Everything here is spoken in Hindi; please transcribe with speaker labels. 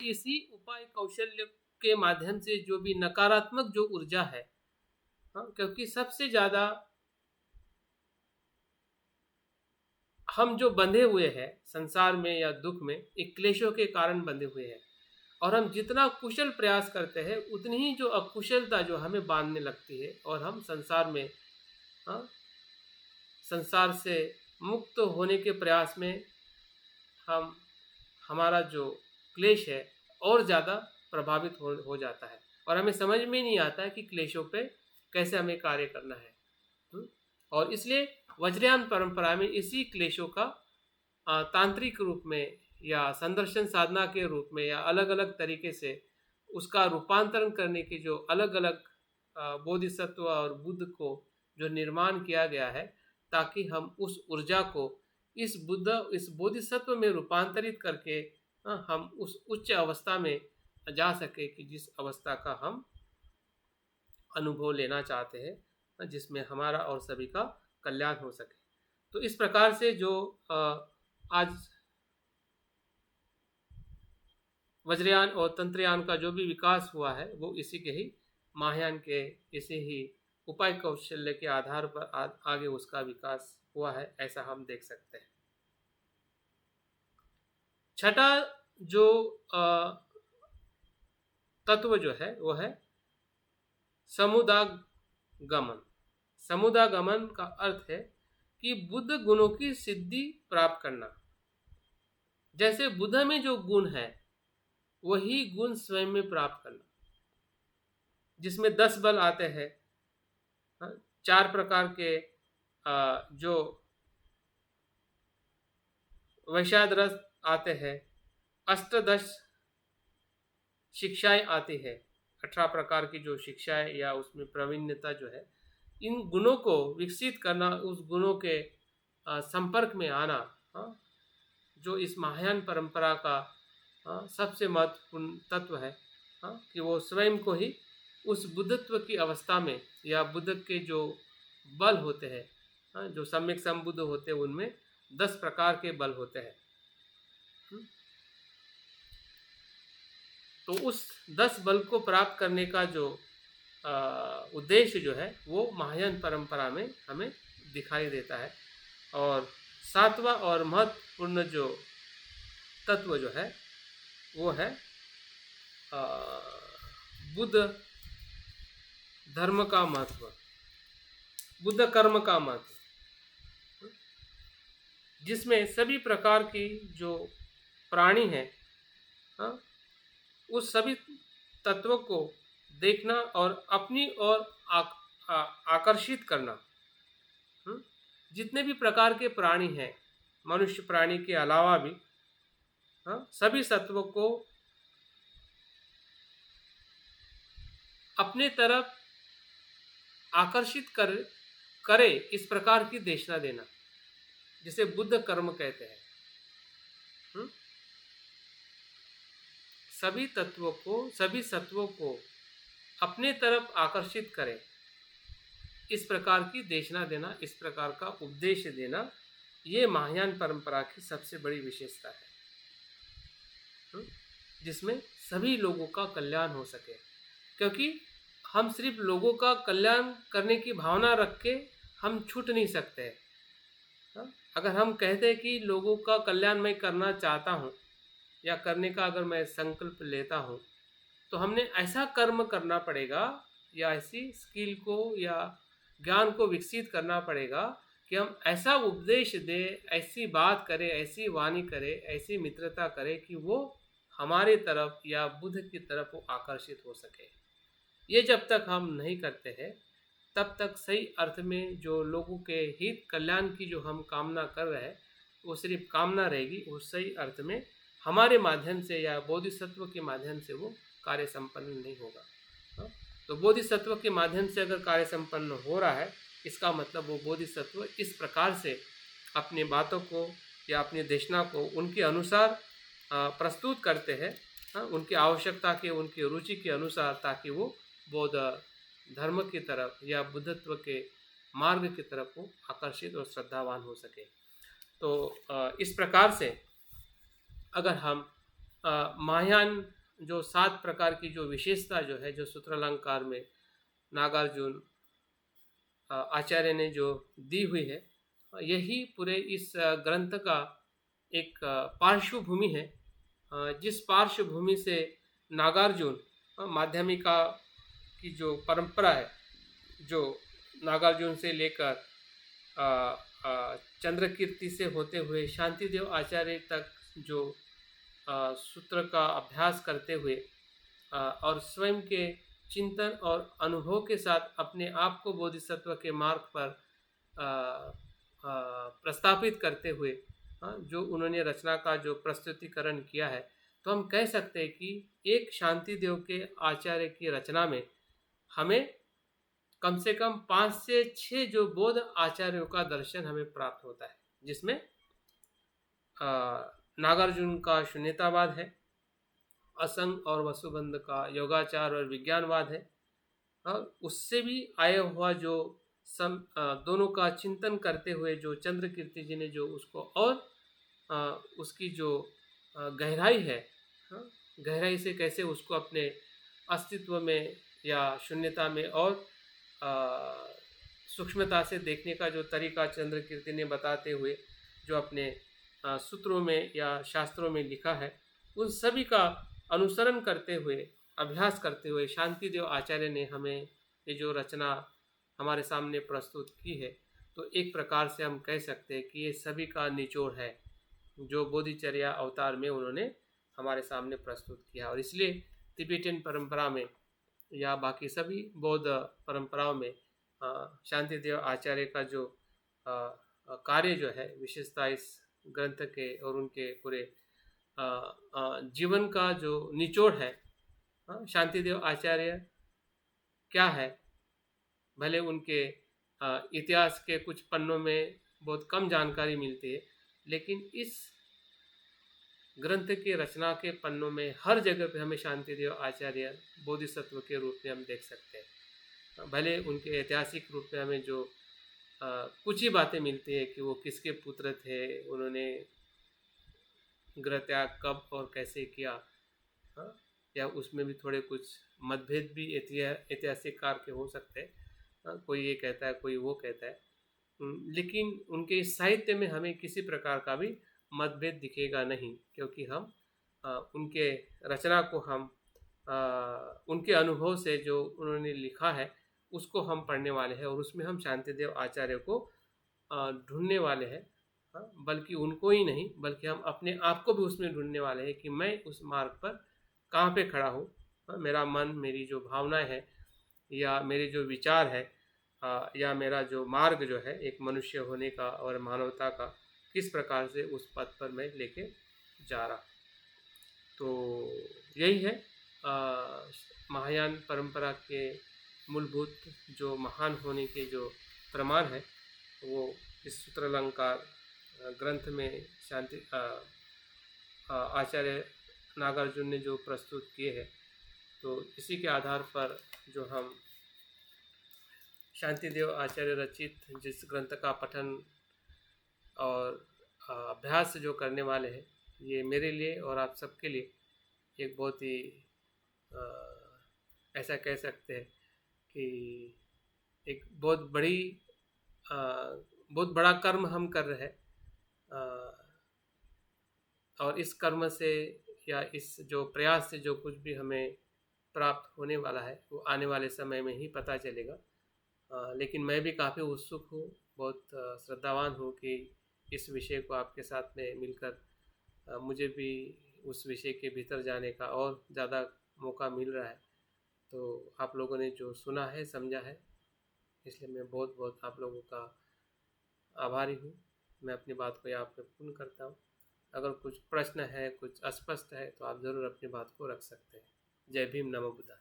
Speaker 1: इसी उपाय कौशल्य के माध्यम से जो भी नकारात्मक जो ऊर्जा है, हाँ, क्योंकि सबसे ज्यादा हम जो बंधे हुए हैं संसार में या दुख में एक क्लेशों के कारण बंधे हुए हैं, और हम जितना कुशल प्रयास करते हैं उतनी ही जो अकुशलता जो हमें बांधने लगती है और हम संसार में, हाँ, संसार से मुक्त होने के प्रयास में हम हमारा जो क्लेश है और ज़्यादा प्रभावित हो जाता है, और हमें समझ में नहीं आता है कि क्लेशों पे कैसे हमें कार्य करना है। और इसलिए वज्रयान परंपरा में इसी क्लेशों का तांत्रिक रूप में या संदर्शन साधना के रूप में या अलग अलग तरीके से उसका रूपांतरण करने की जो अलग अलग बोधिसत्व और बुद्ध को जो निर्माण किया गया है, ताकि हम उस ऊर्जा को इस बोधिसत्व में रूपांतरित करके हम उस उच्च अवस्था में जा सके कि जिस अवस्था का हम अनुभव लेना चाहते हैं, जिसमें हमारा और सभी का कल्याण हो सके। तो इस प्रकार से जो आज वज्रयान और तंत्रयान का जो भी विकास हुआ है वो इसी के ही महायान के इसी ही उपाय कौशल्य के आधार पर आगे उसका विकास हुआ है, ऐसा हम देख सकते हैं। छठा जो तत्व जो है वो है समुदागमन। समुदागमन का अर्थ है कि बुद्ध गुणों की सिद्धि प्राप्त करना। जैसे बुद्ध में जो गुण है वही गुण स्वयं में प्राप्त करना, जिसमें 10 बल आते हैं, 4 प्रकार के जो वैशाद्रस आते हैं, अष्टदश शिक्षाएं आती है, 18 प्रकार की जो शिक्षाएं या उसमें प्रवीणता जो है, इन गुणों को विकसित करना, उस गुणों के संपर्क में आना, जो इस महायान परंपरा का सबसे महत्वपूर्ण तत्व है, कि वो स्वयं को ही उस बुद्धत्व की अवस्था में या बुद्ध के जो बल होते हैं, जो सम्यक संबुद्ध होते हैं, उनमें 10 प्रकार के बल होते हैं। तो उस 10 बल को प्राप्त करने का जो उद्देश्य जो है वो महायान परंपरा में हमें दिखाई देता है। और 7वां और महत्वपूर्ण जो तत्व जो है वो है बुद्ध धर्म का महत्व, बुद्ध कर्म का महत्व, जिसमें सभी प्रकार की जो प्राणी हैं, उस सभी तत्वों को देखना और अपनी ओर आकर्षित करना। जितने भी प्रकार के प्राणी हैं, मनुष्य प्राणी के अलावा भी, सभी तत्वों को अपने तरफ आकर्षित करे इस प्रकार की देशना देना, जिसे बुद्ध कर्म कहते हैं। सभी सत्वों को अपने तरफ आकर्षित करे, इस प्रकार की देशना देना, इस प्रकार का उपदेश देना, ये महायान परंपरा की सबसे बड़ी विशेषता है, जिसमें सभी लोगों का कल्याण हो सके। क्योंकि हम सिर्फ लोगों का कल्याण करने की भावना रख के हम छूट नहीं सकते। अगर हम कहते हैं कि लोगों का कल्याण मैं करना चाहता हूँ या करने का अगर मैं संकल्प लेता हूँ, तो हमने ऐसा कर्म करना पड़ेगा या ऐसी स्किल को या ज्ञान को विकसित करना पड़ेगा कि हम ऐसा उपदेश दें, ऐसी बात करें, ऐसी वाणी करें, ऐसी मित्रता करें कि वो हमारे तरफ या बुद्ध की तरफ वो आकर्षित हो सके। ये जब तक हम नहीं करते हैं तब तक सही अर्थ में जो लोगों के हित कल्याण की जो हम कामना कर रहे हैं वो सिर्फ कामना रहेगी, वो सही अर्थ में हमारे माध्यम से या बोधिसत्व के माध्यम से वो कार्य संपन्न नहीं होगा। तो बोधिसत्व के माध्यम से अगर कार्य संपन्न हो रहा है, इसका मतलब वो बोधिसत्व इस प्रकार से अपनी बातों को या अपनी देशना को उनके अनुसार प्रस्तुत करते हैं, उनकी आवश्यकता के, उनकी रुचि के अनुसार, ताकि वो बौद्ध धर्म की तरफ या बुद्धत्व के मार्ग की तरफ वो आकर्षित और श्रद्धावान हो सके। तो इस प्रकार से अगर हम महायान जो 7 प्रकार की जो विशेषता जो है, जो सूत्रालंकार में नागार्जुन आचार्य ने जो दी हुई है, यही पूरे इस ग्रंथ का एक पार्श्वभूमि है, जिस पार्श्वभूमि से नागार्जुन माध्यमिका की जो परंपरा है, जो नागार्जुन से लेकर चंद्रकीर्ति से होते हुए शांतिदेव आचार्य तक जो सूत्र का अभ्यास करते हुए और स्वयं के चिंतन और अनुभव के साथ अपने आप को बोधिसत्व के मार्ग पर प्रस्थापित करते हुए जो उन्होंने रचना का जो प्रस्तुतिकरण किया है, तो हम कह सकते हैं कि एक शांतिदेव के आचार्य की रचना में हमें कम से कम 5 से 6 जो बौद्ध आचार्यों का दर्शन हमें प्राप्त होता है, जिसमें नागार्जुन का शून्यतावाद है, असंग और वसुबंध का योगाचार और विज्ञानवाद है, और उससे भी आया हुआ जो दोनों का चिंतन करते हुए जो चंद्रकीर्ति जी ने जो उसको और उसकी जो गहराई है, गहराई से कैसे उसको अपने अस्तित्व में या शून्यता में और सूक्ष्मता से देखने का जो तरीका चंद्रकीर्ति ने बताते हुए जो अपने सूत्रों में या शास्त्रों में लिखा है, उन सभी का अनुसरण करते हुए, अभ्यास करते हुए शांतिदेव आचार्य ने हमें ये जो रचना हमारे सामने प्रस्तुत की है, तो एक प्रकार से हम कह सकते हैं कि ये सभी का निचोड़ है जो बोधिचर्या अवतार में उन्होंने हमारे सामने प्रस्तुत किया। और इसलिए तिबेटियन परंपरा में या बाकी सभी बौद्ध परंपराओं में शांतिदेव आचार्य का जो कार्य जो है, विशेषता इस ग्रंथ के और उनके पूरे जीवन का जो निचोड़ है, शांतिदेव आचार्य क्या है, भले उनके इतिहास के कुछ पन्नों में बहुत कम जानकारी मिलती है, लेकिन इस ग्रंथ के रचना के पन्नों में हर जगह पे हमें शांतिदेव आचार्य बोधिसत्व के रूप में हम देख सकते हैं। भले उनके ऐतिहासिक रूप में हमें जो कुछ ही बातें मिलती है कि वो किसके पुत्र थे, उन्होंने गृह त्याग कब और कैसे किया, या उसमें भी थोड़े कुछ मतभेद भी ऐतिहासिक कार के हो सकते हैं, कोई ये कहता है कोई वो कहता है, लेकिन उनके साहित्य में हमें किसी प्रकार का भी मतभेद दिखेगा नहीं, क्योंकि हम उनके रचना को हम उनके अनुभव से जो उन्होंने लिखा है उसको हम पढ़ने वाले हैं, और उसमें हम शांतिदेव आचार्य को ढूंढने वाले हैं, बल्कि उनको ही नहीं बल्कि हम अपने आप को भी उसमें ढूंढने वाले हैं कि मैं उस मार्ग पर कहाँ पे खड़ा हूँ, मेरा मन, मेरी जो भावनाएं है या मेरे जो विचार है या मेरा जो मार्ग जो है एक मनुष्य होने का और मानवता का, किस प्रकार से उस पथ पर मैं लेके जा रहा। तो यही है महायान परंपरा के मूलभूत जो महान होने के जो प्रमाण है, वो इस सूत्रालंकार ग्रंथ में शांति आचार्य नागार्जुन ने जो प्रस्तुत किए हैं, तो इसी के आधार पर जो हम शांतिदेव आचार्य रचित जिस ग्रंथ का पठन और अभ्यास जो करने वाले हैं, ये मेरे लिए और आप सबके लिए एक बहुत ही ऐसा कह सकते हैं कि एक बहुत बड़ा कर्म हम कर रहे हैं, और इस कर्म से या इस जो प्रयास से जो कुछ भी हमें प्राप्त होने वाला है वो आने वाले समय में ही पता चलेगा। लेकिन मैं भी काफ़ी उत्सुक हूँ, बहुत श्रद्धावान हूँ कि इस विषय को आपके साथ में मिलकर मुझे भी उस विषय के भीतर जाने का और ज़्यादा मौका मिल रहा है। तो आप लोगों ने जो सुना है, समझा है, इसलिए मैं बहुत बहुत आप लोगों का आभारी हूँ। मैं अपनी बात को यहाँ पे पूर्ण करता हूँ। अगर कुछ प्रश्न है, कुछ अस्पष्ट है, तो आप ज़रूर अपनी बात को रख सकते हैं। जय भीम, नमो बुद्धाय।